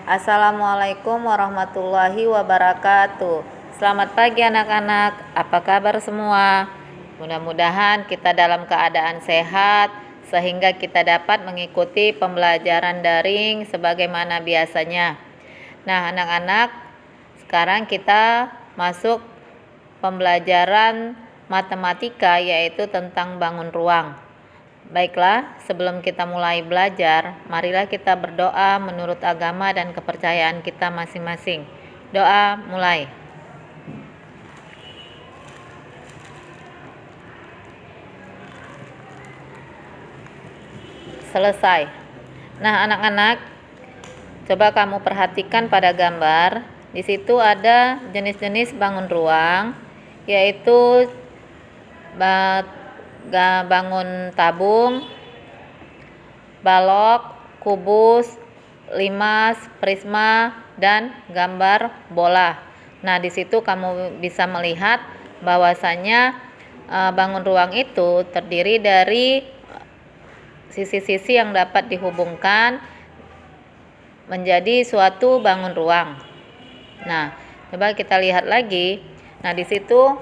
Assalamualaikum warahmatullahi wabarakatuh. Selamat pagi anak-anak, apa kabar semua? Mudah-mudahan kita dalam keadaan sehat sehingga kita dapat mengikuti pembelajaran daring sebagaimana biasanya. Nah anak-anak, sekarang kita masuk pembelajaran matematika, yaitu tentang bangun ruang. Baiklah, sebelum kita mulai belajar, marilah kita berdoa menurut agama dan kepercayaan kita masing-masing. Doa mulai. Selesai. Nah, anak-anak, coba kamu perhatikan pada gambar. Di situ ada jenis-jenis bangun ruang, yaitu bangun tabung, balok, kubus, limas, prisma, dan gambar bola. Nah, di situ kamu bisa melihat bahwasanya bangun ruang itu terdiri dari sisi-sisi yang dapat dihubungkan menjadi suatu bangun ruang. Nah, coba kita lihat lagi. Nah, di situ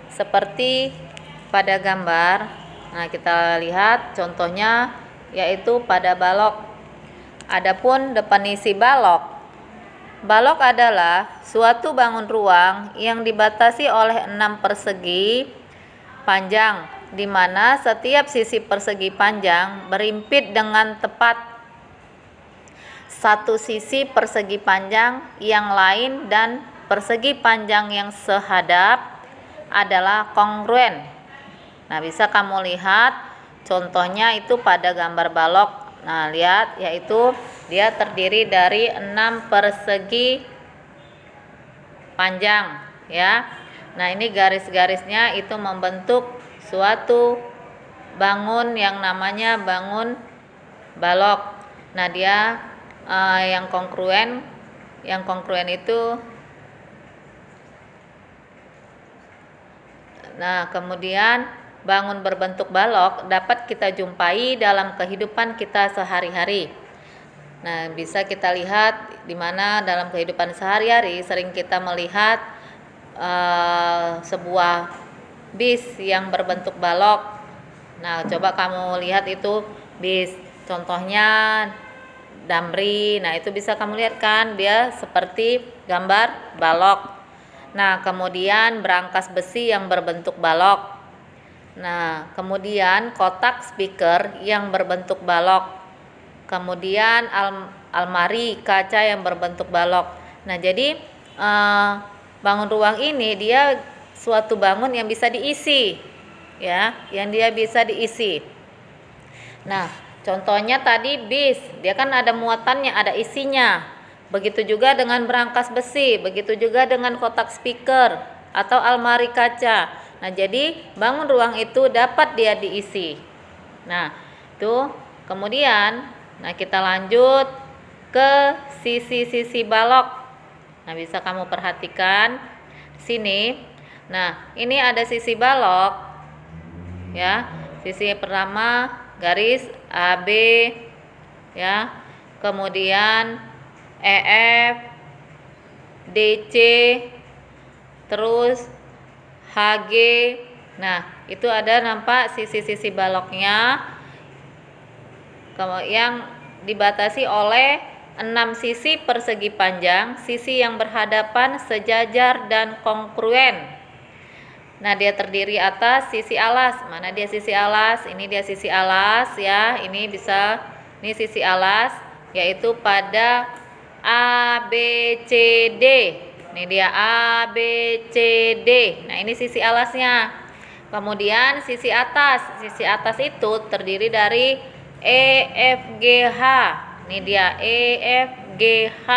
seperti pada gambar, nah kita lihat contohnya yaitu pada balok. Adapun definisi balok adalah suatu bangun ruang yang dibatasi oleh 6 persegi panjang, di mana setiap sisi persegi panjang berimpit dengan tepat satu sisi persegi panjang yang lain, dan persegi panjang yang sehadap adalah kongruen. Nah, bisa kamu lihat contohnya itu pada gambar balok. Nah, lihat, yaitu dia terdiri dari 6 persegi panjang, ya. Nah, ini garis-garisnya itu membentuk suatu bangun yang namanya bangun balok. Nah, dia yang kongruen itu. Nah, kemudian bangun berbentuk balok dapat kita jumpai dalam kehidupan kita sehari-hari. Nah, bisa kita lihat di mana dalam kehidupan sehari-hari sering kita melihat sebuah bis yang berbentuk balok. Nah, coba kamu lihat itu bis, contohnya Damri. Nah, itu bisa kamu lihat kan, dia seperti gambar balok. Nah, kemudian berangkas besi yang berbentuk balok. Nah, kemudian kotak speaker yang berbentuk balok. Kemudian almari kaca yang berbentuk balok. Nah, jadi bangun ruang ini dia suatu bangun yang bisa diisi, ya, yang dia bisa diisi. Nah, contohnya tadi bis, dia kan ada muatannya, ada isinya. Begitu juga dengan berangkas besi, begitu juga dengan kotak speaker atau almari kaca. Nah, jadi bangun ruang itu dapat dia diisi. Nah, itu kemudian kita lanjut ke sisi-sisi balok. Nah, bisa kamu perhatikan sini. Nah, ini ada sisi balok, ya. Sisi pertama garis AB, ya. Kemudian EF, DC, terus HG. Nah, itu ada nampak sisi-sisi baloknya yang dibatasi oleh 6 sisi persegi panjang, sisi yang berhadapan, sejajar, dan kongruen. Nah, dia terdiri atas sisi alas. Mana dia sisi alas? Ini dia sisi alas, ya. Ini sisi alas, yaitu pada A, B, C, D. Ini dia A, B, C, D. Nah, ini sisi alasnya. Kemudian sisi atas itu terdiri dari E, F, G, H. Ini dia E, F, G, H.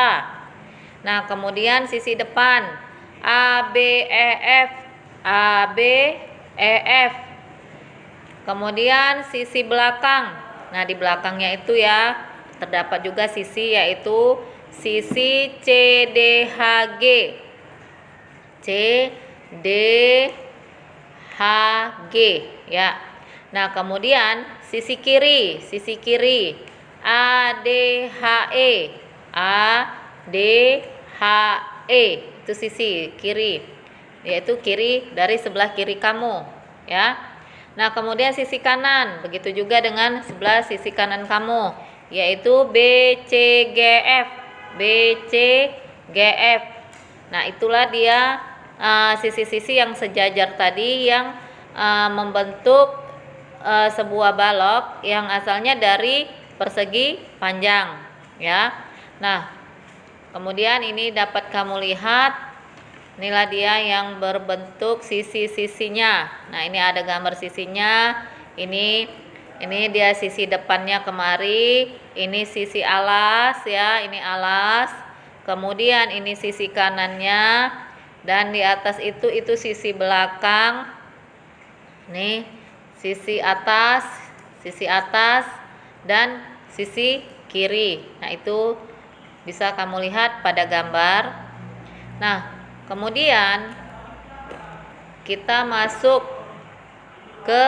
Nah, kemudian sisi depan A, B, E, F. A, B, E, F. Kemudian sisi belakang. Nah, di belakangnya itu ya terdapat juga sisi, yaitu sisi C, D, H, G. C, D, H, G, ya. Nah, kemudian sisi kiri ADHE. ADHE itu sisi kiri, yaitu kiri dari sebelah kiri kamu, ya. Nah, kemudian sisi kanan, begitu juga dengan sebelah sisi kanan kamu, yaitu BCGF. BCGF. Nah, itulah dia sisi-sisi yang sejajar tadi yang membentuk sebuah balok yang asalnya dari persegi panjang, ya. Nah, kemudian ini dapat kamu lihat, inilah dia yang berbentuk sisi-sisinya. Nah, ini ada gambar sisinya. Ini dia sisi depannya kemari, ini sisi alas, ya, ini alas. Kemudian ini sisi kanannya, dan di atas itu sisi belakang. Nih, sisi atas dan sisi kiri. Nah, itu bisa kamu lihat pada gambar. Nah, kemudian kita masuk ke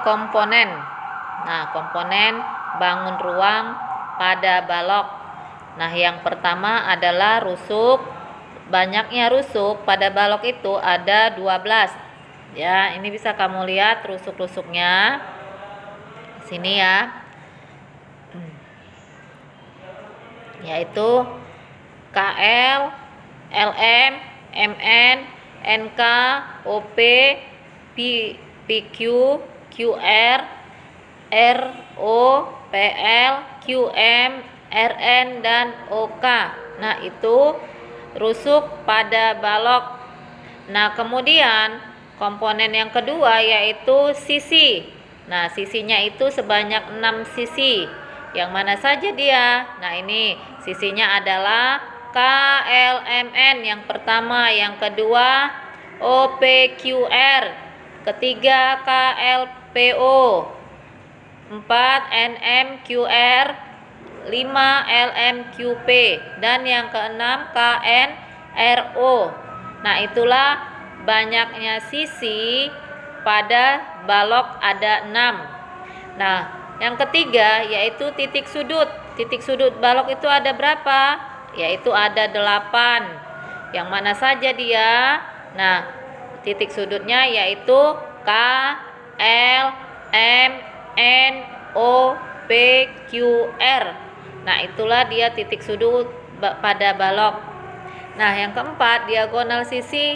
komponen. Nah, komponen bangun ruang pada balok. Nah, yang pertama adalah rusuk. Banyaknya rusuk pada balok itu ada 12. Ya, ini bisa kamu lihat rusuk-rusuknya. Sini ya. Yaitu KL, LM, MN, NK, OP, PQ, QR, RO, PL, QM, RN, dan OK. Nah, itu rusuk pada balok. Nah, kemudian komponen yang kedua yaitu sisi. Nah, sisinya itu sebanyak 6 sisi. Yang mana saja dia? Nah, ini sisinya adalah KLMN yang pertama, yang kedua OPQR, ketiga KLPO, 4 NMQR, 5 LMQP, dan yang keenam KNRO. Nah, itulah banyaknya sisi pada balok, ada 6. Nah, yang ketiga yaitu titik sudut. Titik sudut balok itu ada berapa? Yaitu ada 8. Yang mana saja dia? Nah, titik sudutnya yaitu K, L, M, N, O, P, Q, R. Nah, itulah dia titik sudut pada balok. Nah, yang keempat diagonal sisi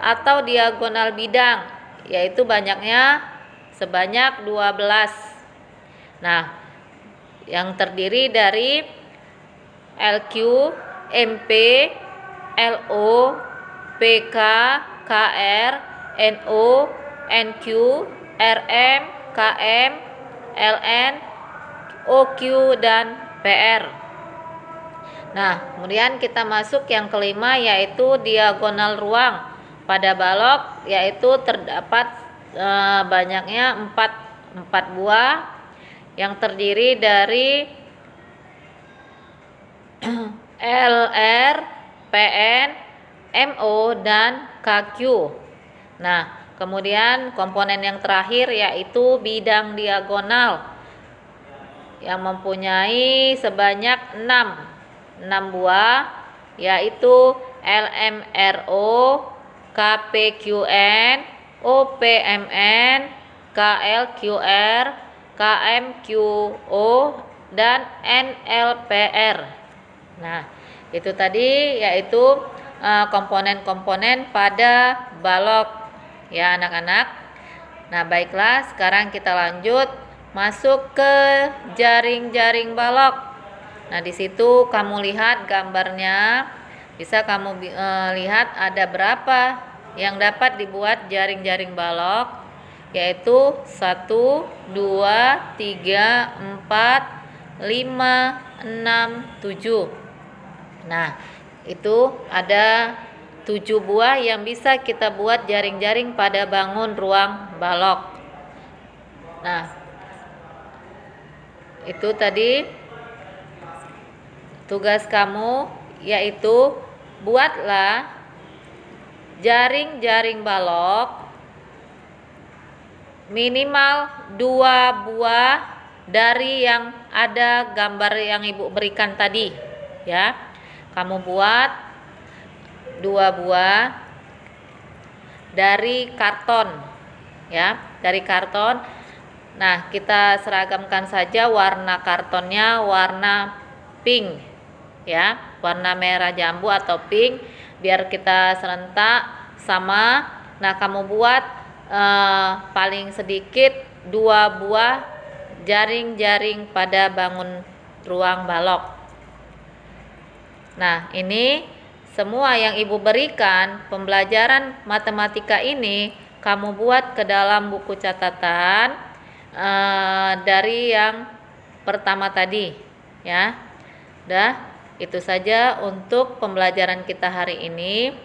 atau diagonal bidang, yaitu banyaknya sebanyak 12. Nah, yang terdiri dari LQ, MP, LO, PK, KR, NO, NQ, RM, KM, LN, OQ, dan PR. Nah, kemudian kita masuk yang kelima yaitu diagonal ruang pada balok, yaitu terdapat banyaknya 4 buah yang terdiri dari LR, PN, MO, dan KQ. Nah, kemudian komponen yang terakhir yaitu bidang diagonal yang mempunyai sebanyak 6 buah, yaitu LMRO, KPQN, OPMN, KLQR, KMQO, dan NLPR. Nah, itu tadi yaitu komponen-komponen pada balok, ya anak-anak. Nah, baiklah, sekarang kita lanjut masuk ke jaring-jaring balok. Nah, di situ kamu lihat gambarnya, bisa kamu lihat ada berapa yang dapat dibuat jaring-jaring balok, yaitu 1, 2, 3, 4, 5, 6, 7. Nah, itu ada 7 buah yang bisa kita buat jaring-jaring pada bangun ruang balok. Nah, itu tadi tugas kamu, yaitu buatlah jaring-jaring balok minimal 2 buah dari yang ada gambar yang ibu berikan tadi ya. Kamu buat 2 buah dari karton ya, dari karton. Nah, kita seragamkan saja warna kartonnya warna pink ya, warna merah jambu atau pink, biar kita serentak sama. Nah, kamu buat paling sedikit 2 buah jaring-jaring pada bangun ruang balok. Nah, ini semua yang ibu berikan pembelajaran matematika ini kamu buat ke dalam buku catatan dari yang pertama tadi ya. Dah, itu saja untuk pembelajaran kita hari ini.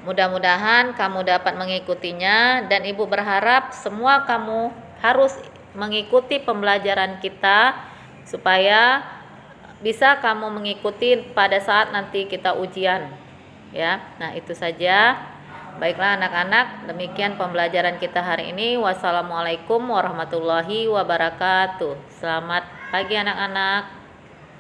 Mudah-mudahan kamu dapat mengikutinya, dan ibu berharap semua kamu harus mengikuti pembelajaran kita supaya bisa kamu mengikuti pada saat nanti kita ujian ya. Nah, itu saja. Baiklah anak-anak, demikian pembelajaran kita hari ini. Wassalamualaikum warahmatullahi wabarakatuh. Selamat pagi anak-anak.